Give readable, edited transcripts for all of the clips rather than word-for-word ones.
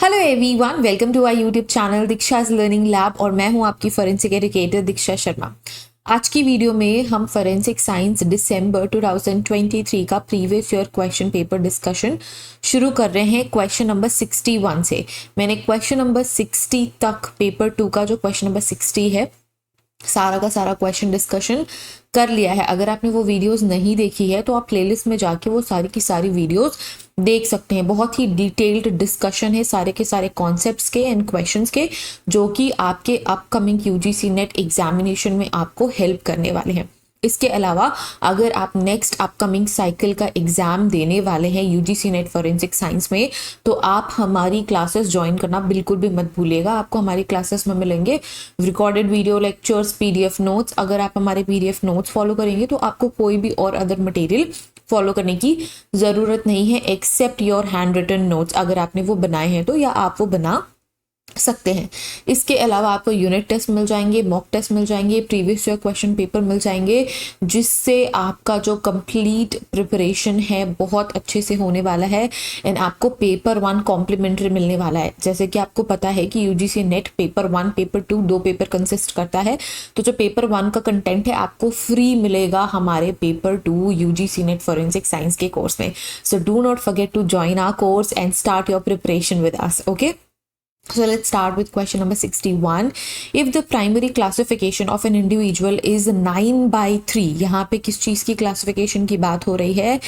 Hello everyone, welcome to our YouTube channel Diksha's learning lab और मैं हूं आपकी फोरेंसिक एजुकेटर दीक्षा शर्मा। आज की वीडियो में हम फोरेंसिक साइंस दिसंबर 2023 का previous year question paper discussion शुरू कर रहे हैं क्वेश्चन नंबर 61 से। मैंने क्वेश्चन नंबर 60 तक पेपर 2 का जो क्वेश्चन नंबर 60 है सारा का सारा क्वेश्चन डिस्कशन कर लिया है। अगर आपने वो वीडियोस नहीं देखी है तो आप प्लेलिस्ट में जाके वो सारी की सारी वीडियोस देख सकते हैं। बहुत ही डिटेल्ड डिस्कशन है सारे के सारे कॉन्सेप्ट्स के एंड क्वेश्चंस के, जो कि आपके अपकमिंग यूजीसी नेट एग्जामिनेशन में आपको हेल्प करने वाले हैं। इसके अलावा अगर आप नेक्स्ट अपकमिंग साइकिल का एग्जाम देने वाले हैं यूजीसी नेट फॉरेंसिक साइंस में, तो आप हमारी क्लासेस ज्वाइन करना बिल्कुल भी मत भूलिएगा। आपको हमारी क्लासेस में मिलेंगे recorded video lectures, PDF notes. अगर आप हमारे पीडीएफ नोट्स फॉलो करेंगे तो आपको कोई भी और अदर मटेरियल फॉलो करने की ज़रूरत नहीं है except your handwritten notes. अगर आपने वो बनाए हैं तो या आप वो बना सकते हैं। इसके अलावा आपको यूनिट टेस्ट मिल जाएंगे, मॉक टेस्ट मिल जाएंगे, प्रीवियस ईयर क्वेश्चन पेपर मिल जाएंगे, जिससे आपका जो कंप्लीट प्रिपरेशन है बहुत अच्छे से होने वाला है। एंड आपको पेपर 1 कॉम्प्लीमेंट्री मिलने वाला है। जैसे कि आपको पता है कि यूजीसी नेट पेपर 1 पेपर 2 दो पेपर कंसिस्ट करता है, तो जो पेपर 1 का कंटेंट है आपको फ्री मिलेगा हमारे paper 2 UGC NET forensic science के कोर्स में। So do not forget to join our course and start your preparation with us. Okay, so let's start with question number 61. If the primary classification of an individual is 9/3, यहाँ पे किस चीज़ की classification की बात हो रही है?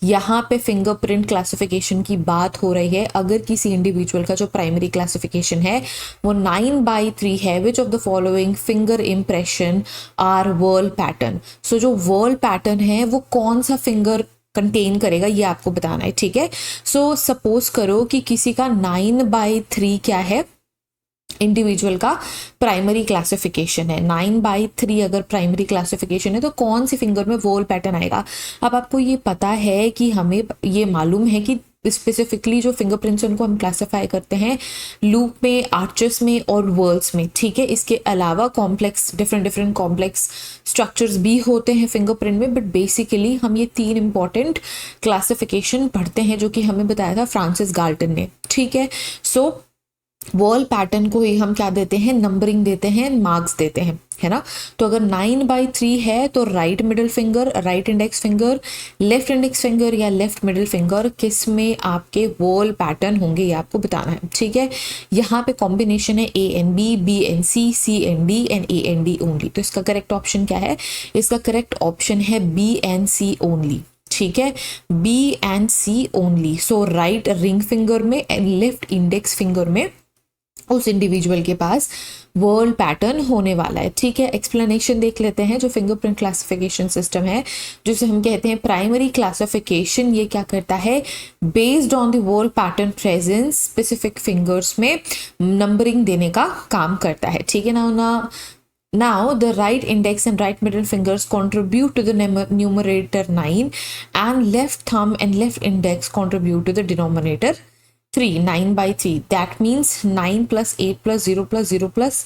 यहाँ पे फिंगरप्रिंट क्लासिफिकेशन की बात हो रही है। अगर किसी इंडिविजुअल का जो प्राइमरी क्लासिफिकेशन है वो 9/3 है, which of the following finger impression are whorl pattern. So जो वर्ल पैटर्न है वो कौन सा फिंगर कंटेन करेगा ये आपको बताना है, ठीक है। सो सपोज करो कि किसी का 9/3 क्या है, इंडिविजुअल का प्राइमरी क्लासिफिकेशन है। 9/3 अगर प्राइमरी क्लासिफिकेशन है तो कौन सी फिंगर में वोल पैटर्न आएगा। अब आपको ये पता है कि हमें ये मालूम है कि स्पेसिफिकली जो फिंगरप्रिंट्स उनको हम क्लासिफाई करते हैं लूप में, आर्चेस में और वर्ल्स में, ठीक है। इसके अलावा कॉम्प्लेक्स डिफरेंट कॉम्प्लेक्स स्ट्रक्चर्स भी होते हैं फिंगरप्रिंट में, बट बेसिकली हम ये 3 इंपॉर्टेंट क्लासिफिकेशन पढ़ते हैं जो कि हमें बताया था फ्रांसिस गाल्टन ने, ठीक है। सो वॉल पैटर्न को ही हम क्या देते हैं, नंबरिंग देते हैं, मार्क्स देते हैं, है ना। तो अगर 9/3 है तो right middle finger, right index finger, left index finger या लेफ्ट मिडिल फिंगर किस में आपके वॉल पैटर्न होंगे ये आपको बताना है, ठीक है। यहाँ पे कॉम्बिनेशन है A&B, B&C, C&D and A&D only. तो इसका करेक्ट ऑप्शन क्या है? इसका करेक्ट ऑप्शन है B&C ओनली, ठीक है, B&C ओनली। सो राइट रिंग फिंगर में एंड लेफ्ट इंडेक्स फिंगर में उस इंडिविजुअल के पास वर्ल पैटर्न होने वाला है, ठीक है। एक्सप्लेनेशन देख लेते हैं। जो फिंगरप्रिंट क्लासिफिकेशन सिस्टम है जिसे हम कहते हैं प्राइमरी क्लासिफिकेशन, ये क्या करता है, based on the whorl pattern presence specific fingers में नंबरिंग देने का काम करता है, ठीक है ना। Now the right index and right middle fingers contribute to the numerator 9 and left thumb and left index contribute to the denominator 3, 9/3. That means 9 plus 8 plus 0 plus 0 plus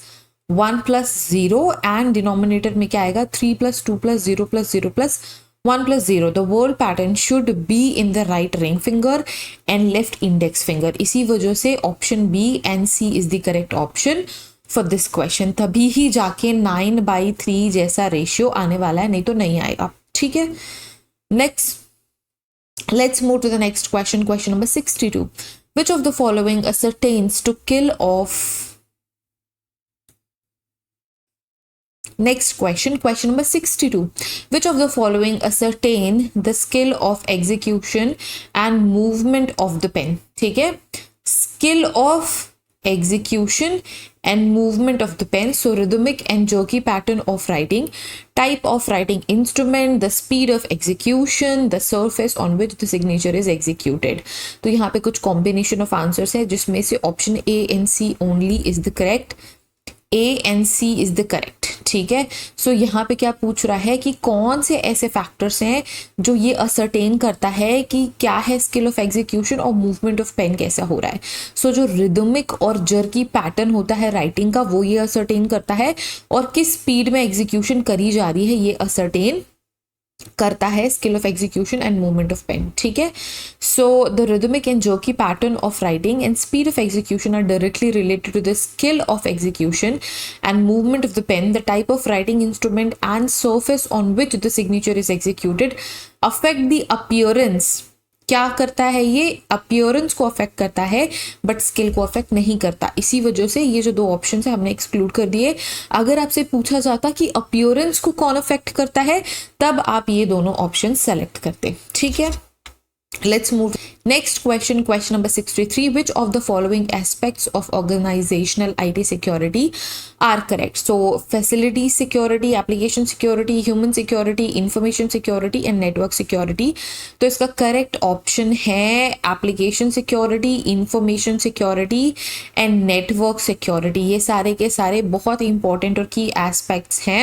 1 plus 0 and denominator में क्या आएगा, 3 plus 2 plus 0 plus 0 plus 1 plus 0. The whole pattern should be in the right ring finger and left index finger. इसी वजह से option B and C is the correct option for this question. तभी ही जाके 9/3 जैसा ratio आने वाला है, नहीं तो नहीं आएगा, ठीक है। Next let's move to the next question. Question number 62. Which of the following ascertains to kill off? Next question number 62. Which of the following ascertain the skill of execution and movement of the pen? ठीक है, skill of execution and movement of the pen. So rhythmic and jerky pattern of writing, type of writing instrument, the speed of execution, the surface on which the signature is executed. तो यहाँ पे कुछ combination of answers है जिसमें से option A and C only is the correct. A and C is the correct, ठीक है। सो यहाँ पे क्या पूछ रहा है कि कौन से ऐसे फैक्टर्स हैं जो ये असरटेन करता है कि क्या है स्किल ऑफ एग्जीक्यूशन और मूवमेंट ऑफ पेन कैसा हो रहा है। सो जो रिदमिक और जर्की पैटर्न होता है राइटिंग का वो ये असरटेन करता है, और किस स्पीड में एग्जीक्यूशन करी जा रही है ये असरटेन करता है skill of execution and movement of pen, ठीक है। So the rhythmic and jerky pattern of writing and speed of execution are directly related to the skill of execution and movement of the pen, the type of writing instrument and surface on which the signature is executed affect the appearance. क्या करता है ये, appearance को affect करता है but skill को affect नहीं करता। इसी वजह से ये जो दो ऑप्शन है हमने एक्सक्लूड कर दिए। अगर आपसे पूछा जाता कि अपीयरेंस को कौन अफेक्ट करता है, तब आप ये दोनों ऑप्शन सेलेक्ट करते, ठीक है। Let's move next question number 63. Which of the following aspects of organizational IT security are correct? So facility security, application security, human security, information security and network security. तो इसका correct option है application security, information security and network security. ये सारे के सारे बहुत important और key aspects हैं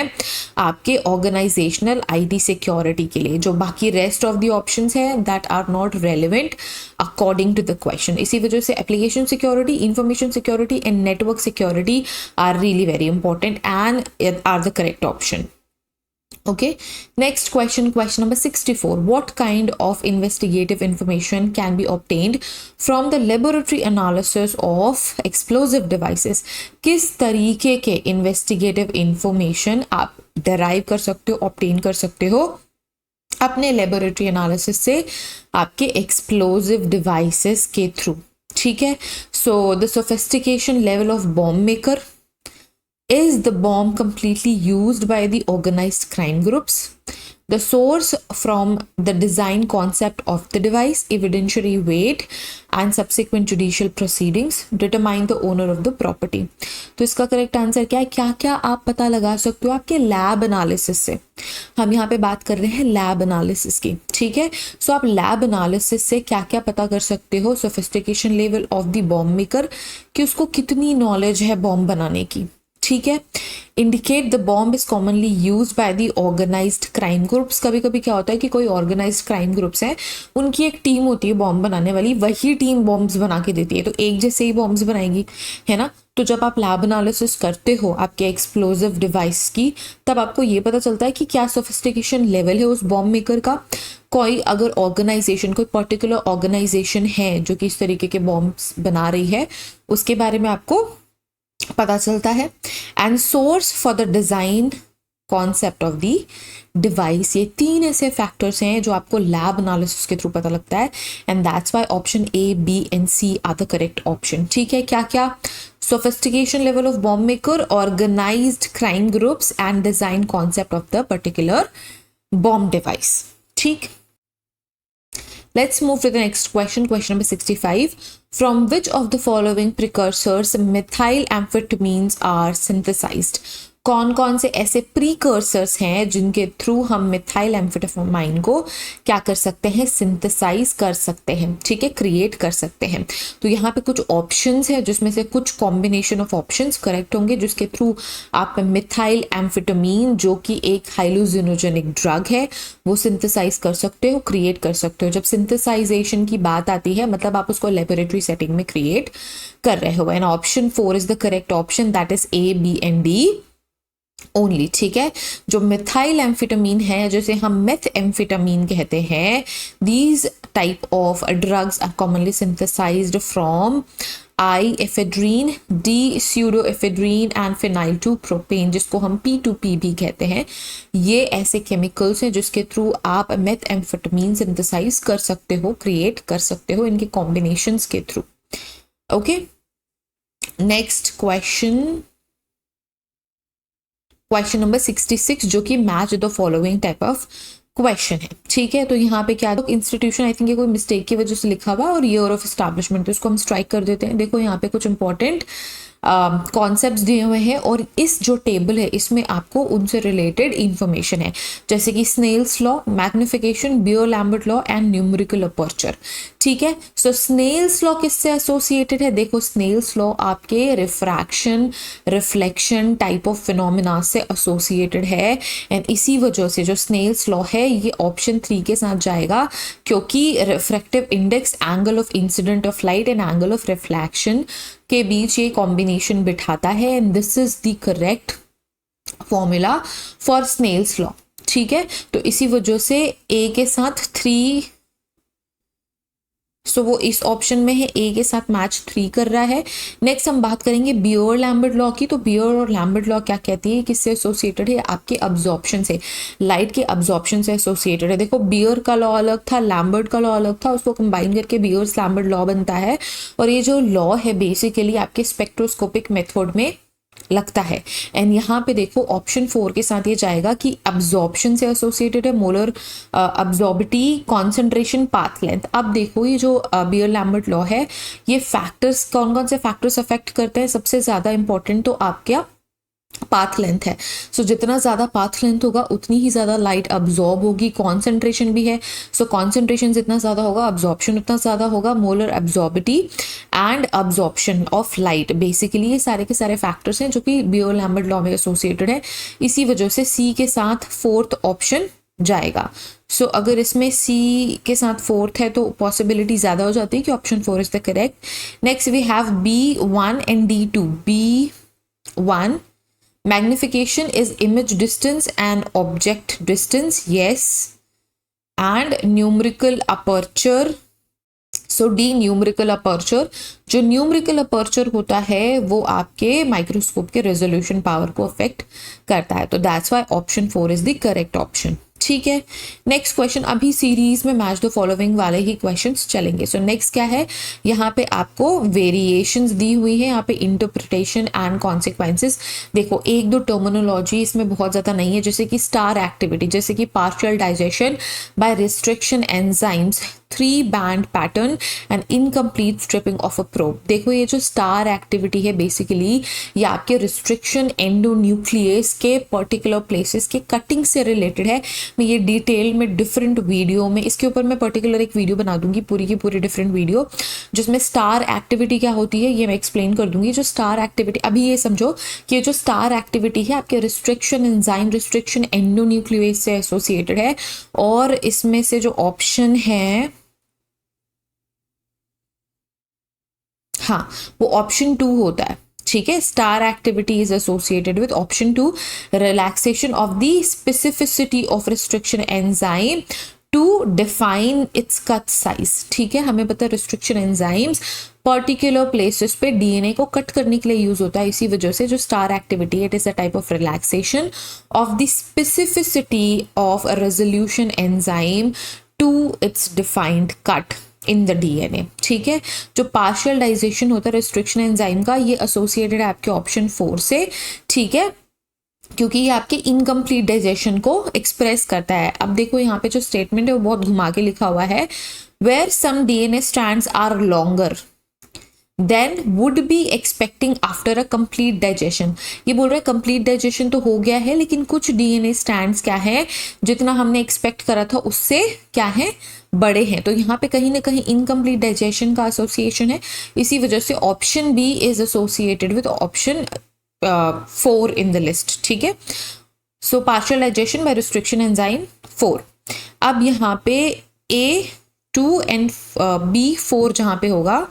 आपके organizational IT security के लिए। जो बाकी rest of the options है that are not relevant according to the question. इसी वजह से application security, information security and network security are really very important and are the correct option. Okay, next question number 64. What kind of investigative information can be obtained from the laboratory analysis of explosive devices? किस तरीके के investigative information आप derive कर सकते हो, obtain कर सकते हो अपने लेबोरेटरी एनालिसिस से आपके एक्सप्लोजिव डिवाइसेस के थ्रू, ठीक है। So the sophistication level of bomb maker, is the bomb completely used by the organized crime groups? The source from the design concept of the device, evidentiary weight and subsequent judicial proceedings determine the owner of the property. तो इसका correct answer क्या है, क्या क्या आप पता लगा सकते हो आपके लैब एनालिसिस से। हम यहाँ पे बात कर रहे हैं लैब एनालिसिस की, ठीक है। सो आप लैब एनालिसिस से क्या क्या पता कर सकते हो, sophistication level of the bomb maker, कि उसको कितनी नॉलेज है बॉम्ब बनाने की, ठीक है। Indicate the bomb is commonly use by the organised crime groups. कभी कभी क्या होता है कि कोई ऑर्गेनाइज्ड क्राइम ग्रुप्स हैं, उनकी एक टीम होती है बॉम्ब बनाने वाली, वही टीम बॉम्ब्स बना के देती है, तो एक जैसे ही बॉम्ब्स बनाएगी, है ना। तो जब आप लैब एनालिसिस करते हो आपके एक्सप्लोजिव डिवाइस की, तब आपको ये पता चलता है कि क्या सोफिस्टिकेशन लेवल है उस बॉम्ब मेकर का। कोई अगर ऑर्गेनाइजेशन, कोई पर्टिकुलर ऑर्गेनाइजेशन है जो कि इस तरीके के बॉम्ब्स बना रही है, उसके बारे में आपको पता चलता है। And source for the design concept of the device, ये तीन ऐसे फैक्टर्स हैं जो आपको लैब एनालिसिस के थ्रू पता लगता है। And that's why option A, B and C are the correct option, ठीक है। क्या क्या, sophistication level of bomb maker, organised crime groups and design concept of the particular bomb device, ठीक। Let's move to the next question number 65. From which of the following precursors methylamphetamines are synthesized? कौन कौन से ऐसे precursors हैं जिनके through हम methyl amphetamine को क्या कर सकते हैं, सिंथेसाइज कर सकते हैं, ठीक है, क्रिएट कर सकते हैं। तो यहाँ पे कुछ ऑप्शंस है जिसमें से कुछ कॉम्बिनेशन ऑफ ऑप्शंस करेक्ट होंगे, जिसके थ्रू आप मिथाइल एम्फेटामीन जो कि एक हाइलोजिनोजेनिक ड्रग है वो सिंथेसाइज कर सकते हो, क्रिएट कर सकते हो। जब सिंथेसाइजेशन की बात आती है मतलब आप उसको लेबोरेटरी सेटिंग में क्रिएट कर रहे हो। And option 4 is the correct option, that is A, B and D only, ठीक है। जो मिथाइल एम्फेटामीन है, जैसे हम मेथ एम्फेटामीन कहते हैं, these type of drugs are commonly synthesised from I ephedrine, D pseudoephedrine and phenyl 2 propane, जिसको हम P2P भी कहते हैं। ये ऐसे केमिकल्स हैं जिसके थ्रू आप मेथ एम्फेटामीन सिंथेसाइज कर सकते हो, क्रिएट कर सकते हो इनके कॉम्बिनेशंस के through. Okay, next question number 66 जो कि match the following type of question है, ठीक है। तो यहाँ पे क्या इंस्टीट्यूशन, आई थिंक ये कोई मिस्टेक की वजह से लिखा हुआ, और ईयर ऑफ एस्टैब्लिशमेंट, तो इसको हम स्ट्राइक कर देते हैं। देखो यहाँ पे कुछ इंपॉर्टेंट कॉन्सेप्ट्स दिए हुए हैं और इस जो टेबल है इसमें आपको उनसे रिलेटेड इंफॉर्मेशन है, जैसे कि Snell's law, magnification, Beer Lambert law and numerical aperture, ठीक है। सो स्नेल्स लॉ किससे एसोसिएटेड है, देखो स्नेल्स लॉ आपके refraction, reflection type of phenomena से एसोसिएटेड है। एंड इसी वजह से जो स्नेल्स लॉ है ये ऑप्शन 3 के साथ जाएगा, क्योंकि refractive index angle of incidence of light and angle of reflection के बीच ये कॉम्बिनेशन बिठाता है। And this is the correct formula for Snell's law, ठीक है, तो इसी वजह से ए के साथ 3, सो वो इस ऑप्शन में है, ए के साथ मैच 3 कर रहा है। नेक्स्ट हम बात करेंगे बियर लैम्बर्ट लॉ की। तो बियर और लैम्बर्ट लॉ क्या कहती है, किससे एसोसिएटेड है, आपके अब्जॉर्प्शन से, लाइट के अब्जॉर्प्शन से एसोसिएटेड है। देखो बियर का लॉ अलग था, लैम्बर्ट का लॉ अलग था, उसको कंबाइन करके बियर्स लैम्बर्ट लॉ बनता है। और ये जो लॉ है बेसिकली आपके स्पेक्ट्रोस्कोपिक मेथड में लगता है। एंड यहाँ पे देखो ऑप्शन 4 के साथ ये जाएगा कि अब्जॉर्प्शन से एसोसिएटेड है, मोलर अब्जॉर्बिटी, कॉन्सेंट्रेशन, पाथ लेंथ। अब देखो ये जो बियर लैम्बर्ट लॉ है, ये फैक्टर्स कौन कौन से फैक्टर्स अफेक्ट करते हैं, सबसे ज्यादा इंपॉर्टेंट तो आपका पाथ लेंथ है। सो जितना ज़्यादा पाथ लेंथ होगा उतनी ही ज़्यादा लाइट अब्जॉर्ब होगी। कॉन्सेंट्रेशन भी है, सो कॉन्सेंट्रेशन जितना ज़्यादा होगा अब्जॉर्प्शन उतना ज़्यादा होगा। Molar absorptivity and absorption of light, basically ये सारे के सारे फैक्टर्स हैं जो कि बियर लैम्बर्ट लॉ में एसोसिएटेड है। इसी वजह से सी के साथ 4th ऑप्शन जाएगा। सो अगर इसमें सी के साथ 4th है तो पॉसिबिलिटी ज़्यादा हो जाती है कि option 4 is the correct. Next we have B1 and D2। B1, magnification is image distance and object distance, yes. And numerical aperture, so D numerical aperture. जो न्यूमरिकल अपर्चर होता है वो आपके माइक्रोस्कोप के रेजोल्यूशन पावर को affect करता है, तो that's why option 4 is the correct option. ठीक है, नेक्स्ट क्वेश्चन, अभी सीरीज में मैच द फॉलोइंग वाले ही क्वेश्चंस चलेंगे। सो नेक्स्ट क्या है, यहाँ पे आपको वेरिएशंस दी हुई है, यहाँ पे इंटरप्रिटेशन एंड कॉन्सिक्वेंसेस। देखो एक दो टर्मिनोलॉजी इसमें बहुत ज़्यादा नहीं है, जैसे कि स्टार एक्टिविटी, जैसे कि partial digestion by restriction enzymes, 3 band pattern and incomplete stripping of a probe. देखो ये जो स्टार एक्टिविटी है बेसिकली ये आपके रिस्ट्रिक्शन एंडोन्यूक्लियस के पर्टिकुलर प्लेसेस के कटिंग से रिलेटेड है। मैं ये डिटेल में डिफरेंट वीडियो में इसके ऊपर मैं पर्टिकुलर एक वीडियो बना दूंगी, पूरी की पूरी डिफरेंट वीडियो, जिसमें स्टार एक्टिविटी क्या होती है ये मैं एक्सप्लेन कर दूंगी। जो स्टार एक्टिविटी, अभी ये समझो कि ये जो स्टार एक्टिविटी है आपके रिस्ट्रिक्शन एंजाइम रिस्ट्रिक्शन एंडोन्यूक्लियस से एसोसिएटेड है, और इसमें से जो ऑप्शन है, हाँ, वो ऑप्शन 2 होता है। ठीक है, star activity is associated with option 2, relaxation of the specificity of restriction enzyme to define its cut size. ठीक है, हमें पता है रिस्ट्रिक्शन एंजाइम्स पर्टिकुलर प्लेसेस पे डीएनए को कट करने के लिए यूज होता है, इसी वजह से जो star activity it is a type of relaxation of the specificity of a resolution enzyme to its defined cut in the DNA. ठीक है, जो पार्शियल डाइजेशन होता है रिस्ट्रिक्शन एंजाइम का, ये एसोसिएटेड है आपके ऑप्शन 4 से। ठीक है, क्योंकि ये आपके इनकम्प्लीट डाइजेशन को एक्सप्रेस करता है। अब देखो यहाँ पे जो स्टेटमेंट है वो बहुत घुमा के लिखा हुआ है, where some DNA strands are longer than would be expecting after a complete digestion. ये बोल रहा है कंप्लीट डाइजेशन तो हो गया है, लेकिन कुछ डीएनए स्ट्रैंड्स क्या है, जितना हमने एक्सपेक्ट करा था उससे क्या है, बड़े हैं। तो यहाँ पे कहीं ना कहीं इनकम्प्लीट डाइजेशन का एसोसिएशन है, इसी वजह से option B is associated with option 4 in the list. ठीक है, so partial digestion by restriction enzyme 4। अब यहाँ पे A2 एंड B4 जहाँ पे होगा,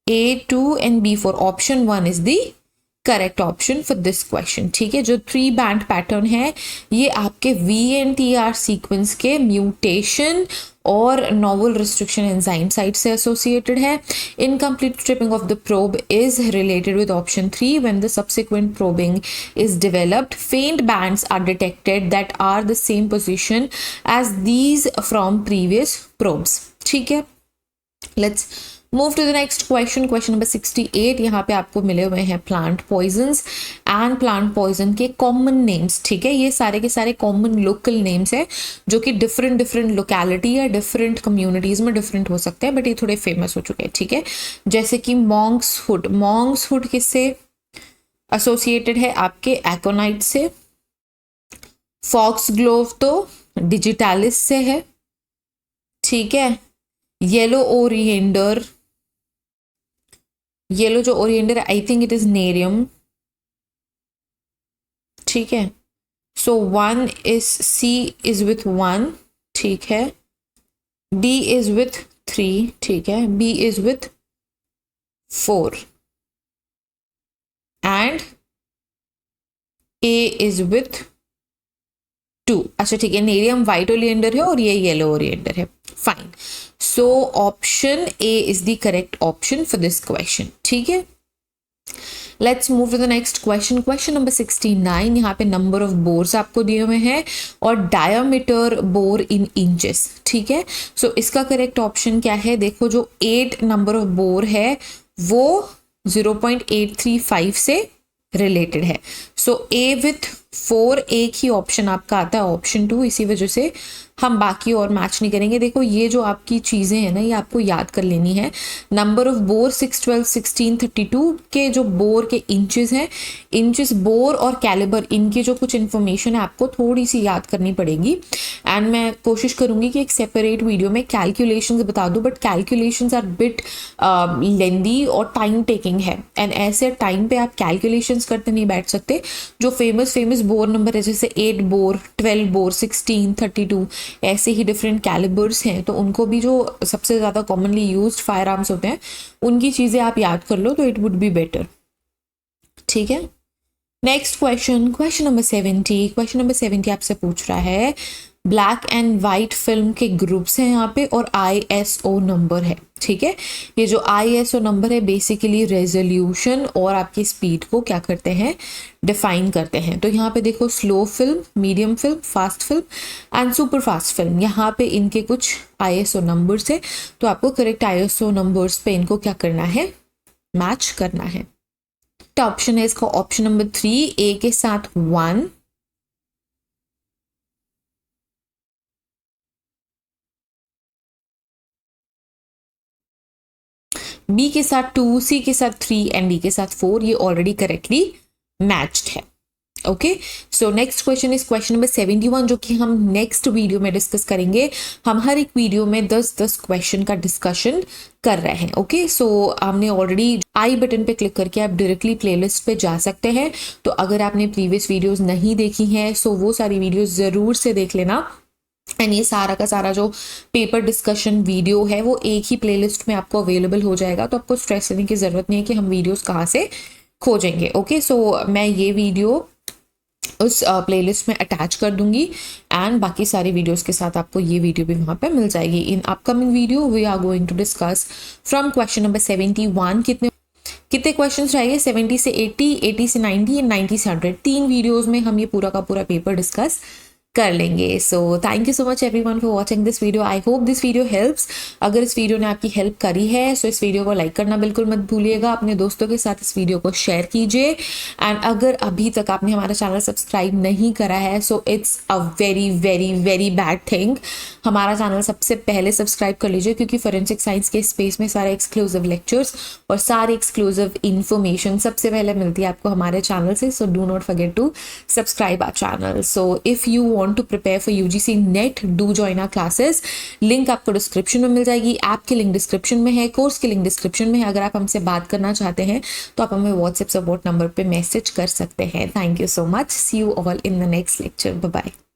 A2 and B4, option 1 is the correct option for this question. ठीक है, जो 3 बैंड पैटर्न है ये आपके VNTR सीक्वेंस के म्यूटेशन और नोवल रिस्ट्रिक्शन एंजाइम साइट से एसोसिएटेड है। Incomplete stripping of the probe is related with option 3 when the subsequent probing is developed, faint bands are detected that are the same position as these from previous probes. ठीक है, let's move to the next question, question number 68। यहाँ पे आपको मिले हुए हैं plant poisons and plant poison के common names. ठीक है, ये सारे के सारे कॉमन लोकल नेम्स है जो कि डिफरेंट डिफरेंट लोकेलिटी या डिफरेंट कम्युनिटीज में डिफरेंट हो सकते हैं, बट ये थोड़े फेमस हो चुके हैं। ठीक है, जैसे कि मॉन्क्स हुड, मॉन्क्स हुड किससे एसोसिएटेड है, आपके एकोनाइट से। फॉक्स ग्लोव तो डिजिटालिस से है। ठीक है, येलो ओरिएंडर, येलो जो oleander I think it is nerium. ठीक है, so 1 is C is with 1। ठीक है, D इज विथ 3। ठीक है, B is with 4 and A is with 2। अच्छा ठीक है, नेरियम वाइट ओलिएंडर है और ये येलो ओलिएंडर है। Fine, so option A is the correct option for this question. ठीक है, let's move to the next question. Question number 69। यहाँ पे नंबर ऑफ बोर्स आपको दिए हुए हैं और डायमीटर बोर इन इंचेस। ठीक है, सो इसका करेक्ट ऑप्शन क्या है? देखो, जो 8 नंबर ऑफ बोर है वो 0.835 से रिलेटेड है। सो ए विथ 4 एक ही ऑप्शन आपका आता है, ऑप्शन 2। इसी वजह से हम बाकी और मैच नहीं करेंगे। देखो, ये जो आपकी चीज़ें हैं ना, ये आपको याद कर लेनी है। नंबर ऑफ बोर 6, 12, 16, 32 के जो बोर के इंचेस हैं, इंचेस, बोर और कैलिबर, इनकी जो कुछ इन्फॉर्मेशन है आपको थोड़ी सी याद करनी पड़ेगी। एंड मैं कोशिश करूंगी कि एक सेपरेट वीडियो में कैलकुलेशंस बता दूं, बट कैलकुलेशंस आर बिट लेंदी और टाइम टेकिंग है। एंड ऐसे टाइम पे आप कैलकुलेशंस करते नहीं बैठ सकते। जो फेमस बोर नंबर है, जैसे 8 बोर, 12 बोर, 16, 32, ऐसे ही डिफरेंट कैलिबर्स हैं, तो उनको भी जो सबसे ज़्यादा कॉमनली यूज्ड फायर आर्म्स होते हैं, उनकी चीज़ें आप याद कर लो तो इट वुड बी बेटर। ठीक है, next question, question number 70। Question number 70 आपसे पूछ रहा है, ब्लैक एंड वाइट फिल्म के ग्रुप्स हैं यहाँ पे और ISO नंबर है। ठीक है, ये जो ISO नंबर है बेसिकली रेजोल्यूशन और आपकी स्पीड को क्या करते हैं? डिफाइन करते हैं। तो यहाँ पे देखो, slow film, medium film, fast film and super fast film, यहाँ पे इनके कुछ ISO नंबर्स है। तो आपको करेक्ट ISO नंबर्स पे इनको क्या करना है? मैच करना है। ऑप्शन है इसका ऑप्शन नंबर 3, ए के साथ 1, बी के साथ 2, सी के साथ 3 एंड डी के साथ 4। ये ऑलरेडी करेक्टली मैच्ड है। Okay, so next question is question number 71, जो कि हम नेक्स्ट वीडियो में डिस्कस करेंगे। हम हर एक वीडियो में 10-10 क्वेश्चन का डिस्कशन कर रहे हैं। ओके, सो हमने ऑलरेडी आई बटन पे क्लिक करके आप डायरेक्टली प्लेलिस्ट पे जा सकते हैं। तो अगर आपने प्रीवियस वीडियोस नहीं देखी हैं, सो वो सारी वीडियोस जरूर से देख लेना। एंड ये सारा का सारा जो पेपर डिस्कशन वीडियो है वो एक ही प्लेलिस्ट में आपको अवेलेबल हो जाएगा। तो आपको स्ट्रेस लेने की ज़रूरत नहीं है कि हम वीडियोस कहाँ से खोजेंगे। ओके, सो मैं ये वीडियो उस प्लेलिस्ट में अटैच कर दूंगी एंड बाकी सारी वीडियोस के साथ आपको ये वीडियो भी वहाँ पे मिल जाएगी। In upcoming video we are going to discuss from question number 71। कितने क्वेश्चंस रहेंगे? 70 से 80, 80 से 90 एंड 90 से 100। 3 वीडियोस में हम ये पूरा का पूरा पेपर डिस्कस कर लेंगे। So thank you so much everyone for watching this video. I hope this video helps. अगर इस वीडियो ने आपकी हेल्प करी है सो इस वीडियो को लाइक करना बिल्कुल मत भूलिएगा। अपने दोस्तों के साथ इस वीडियो को शेयर कीजिए। एंड अगर अभी तक आपने हमारा चैनल सब्सक्राइब नहीं करा है so it's a very very very bad thing. हमारा चैनल सबसे पहले सब्सक्राइब कर लीजिए, क्योंकि फोरेंसिक साइंस के स्पेस में सारे एक्सक्लूसिव लेक्चर्स और सारी एक्सक्लूसिव इन्फॉर्मेशन सबसे पहले मिलती है आपको हमारे चैनल से। So do not forget to subscribe our channel. So if you want to prepare for UGC NET, do join our classes. Link आपको डिस्क्रिप्शन में मिल जाएगी। ऐप की लिंक डिस्क्रिप्शन में है, कोर्स की लिंक डिस्क्रिप्शन में है। अगर आप हमसे बात करना चाहते हैं तो आप हमें व्हाट्सएप सपोर्ट नंबर पे मैसेज कर सकते हैं। Thank you so much. See you all in the next lecture. Bye bye.